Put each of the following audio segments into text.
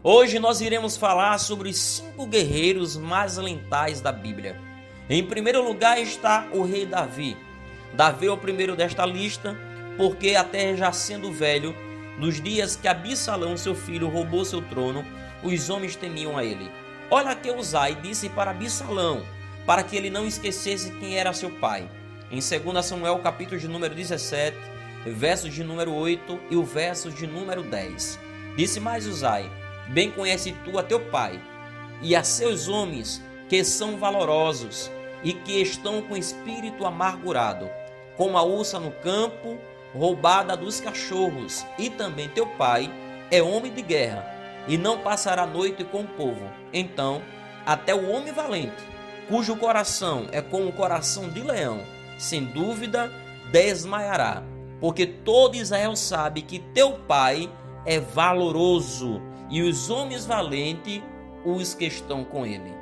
Hoje nós iremos falar sobre os 5 guerreiros mais lentais da Bíblia. Em primeiro lugar está o rei Davi. Davi é o primeiro desta lista, porque até já sendo velho, nos dias que Absalão, seu filho, roubou seu trono, os homens temiam a ele. Olha que Uzai disse para Absalão, para que ele não esquecesse quem era seu pai. Em 2 Samuel, capítulo de número 17, versos de número 8 e o verso de número 10. Disse mais Uzai: bem conhece tu a teu pai, e a seus homens que são valorosos, e que estão com espírito amargurado, como a ursa no campo, roubada dos cachorros, e também teu pai é homem de guerra, e não passará noite com o povo. Então, até o homem valente, cujo coração é como o coração de leão, sem dúvida desmaiará, porque todo Israel sabe que teu pai é valoroso, e os homens valentes, os que estão com ele.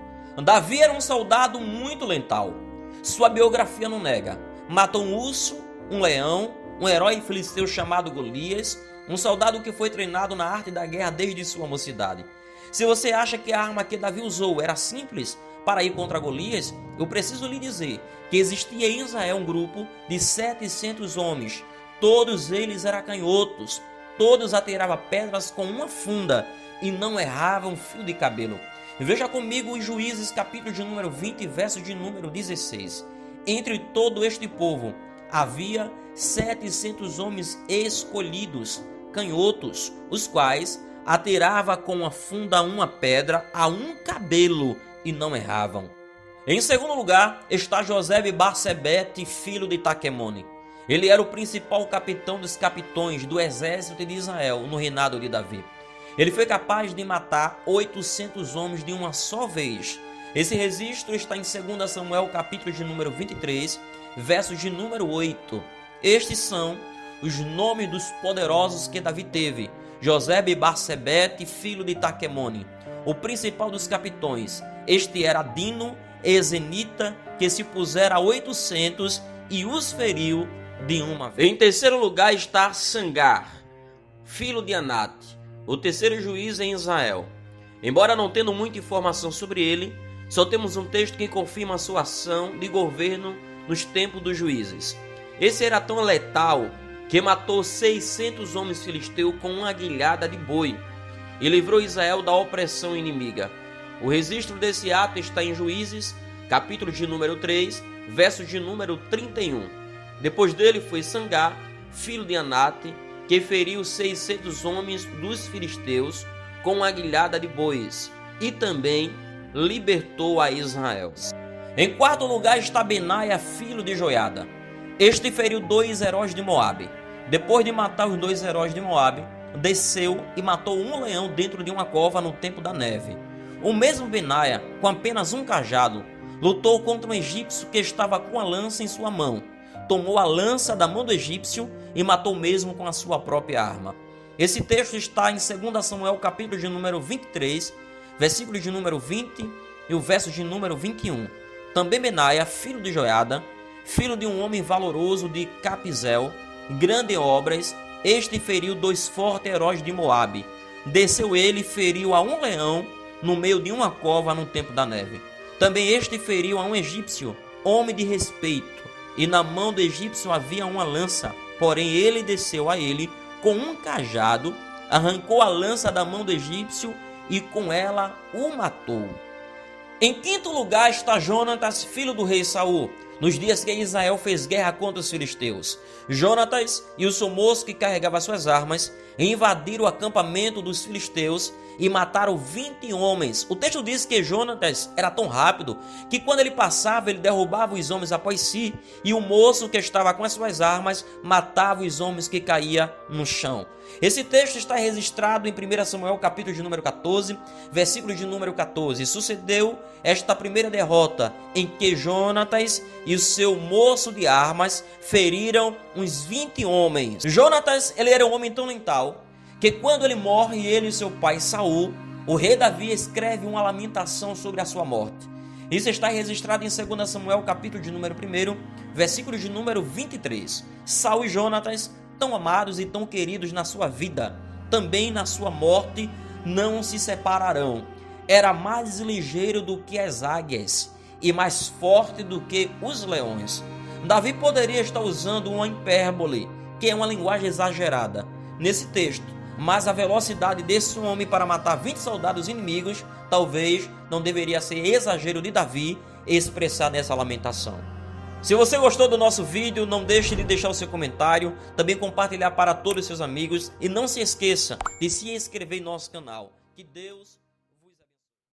Davi era um soldado muito lental. Sua biografia não nega. Matou um urso, um leão, um herói filisteu chamado Golias, um soldado que foi treinado na arte da guerra desde sua mocidade. Se você acha que a arma que Davi usou era simples para ir contra Golias, eu preciso lhe dizer que existia em Israel um grupo de 700 homens. Todos eles eram canhotos, todos atiravam pedras com uma funda e não erravam um fio de cabelo. Veja comigo os Juízes, capítulo de número 20, verso de número 16. Entre todo este povo havia 700 homens escolhidos, canhotos, os quais atiravam com a funda uma pedra a um cabelo e não erravam. Em segundo lugar está José de Barsebete, filho de Taquemone. Ele era o principal capitão dos capitões do exército de Israel no reinado de Davi. Ele foi capaz de matar 800 homens de uma só vez. Esse registro está em 2 Samuel, capítulo de número 23, versos de número 8. Estes são os nomes dos poderosos que Davi teve: José de Barsebete, filho de Taquemone, o principal dos capitões. Este era Dino, ezenita, que se pusera a 800 e os feriu de uma vez. Em terceiro lugar está Sangar, filho de Anate, o terceiro juiz em Israel. Embora não tendo muita informação sobre ele, só temos um texto que confirma a sua ação de governo nos tempos dos juízes. Esse era tão letal que matou 600 homens filisteus com uma aguilhada de boi e livrou Israel da opressão inimiga. O registro desse ato está em Juízes, capítulo de número 3, versos de número 31. Depois dele foi Sangar, filho de Anate, que feriu 600 homens dos filisteus com uma aguilhada de bois e também libertou a Israel. Em quarto lugar está Benaia, filho de Joiada. Este feriu 2 heróis de Moabe. Depois de matar os 2 heróis de Moabe, desceu e matou um leão dentro de uma cova no tempo da neve. O mesmo Benaia, com apenas um cajado, lutou contra um egípcio que estava com a lança em sua mão. Tomou a lança da mão do egípcio e matou mesmo com a sua própria arma. Esse texto está em 2 Samuel, capítulo de número 23, versículo de número 20 e o verso de número 21. Também Benaia, filho de Joiada, filho de um homem valoroso de Capizel, grande em obras, este feriu 2 fortes heróis de Moabe. Desceu ele e feriu a um leão no meio de uma cova no tempo da neve. Também este feriu a um egípcio, homem de respeito, e na mão do egípcio havia uma lança. Porém ele desceu a ele com um cajado, arrancou a lança da mão do egípcio e com ela o matou. Em quinto lugar está Jonatas, filho do rei Saul, nos dias que Israel fez guerra contra os filisteus. Jonatas e o seu moço que carregava suas armas invadiram o acampamento dos filisteus e mataram 20 homens. O texto diz que Jonatas era tão rápido que quando ele passava, ele derrubava os homens após si, e o moço que estava com as suas armas matava os homens que caíam no chão. Esse texto está registrado em 1 Samuel, capítulo de número 14, versículo de número 14. Sucedeu esta primeira derrota em que Jonatas e o seu moço de armas feriram uns 20 homens. Jonatas, ele era um homem tão lental que quando ele morre, ele e seu pai Saul, o rei Davi escreve uma lamentação sobre a sua morte. Isso está registrado em 2 Samuel, capítulo de número 1, versículo de número 23. Saul e Jonatas, tão amados e tão queridos na sua vida, também na sua morte, não se separarão. Era mais ligeiro do que as águias e mais forte do que os leões. Davi poderia estar usando uma hipérbole, que é uma linguagem exagerada, nesse texto, mas a velocidade desse homem para matar 20 soldados inimigos talvez não deveria ser exagero de Davi expressar nessa lamentação. Se você gostou do nosso vídeo, não deixe de deixar o seu comentário, também compartilhar para todos os seus amigos e não se esqueça de se inscrever em nosso canal. Que Deus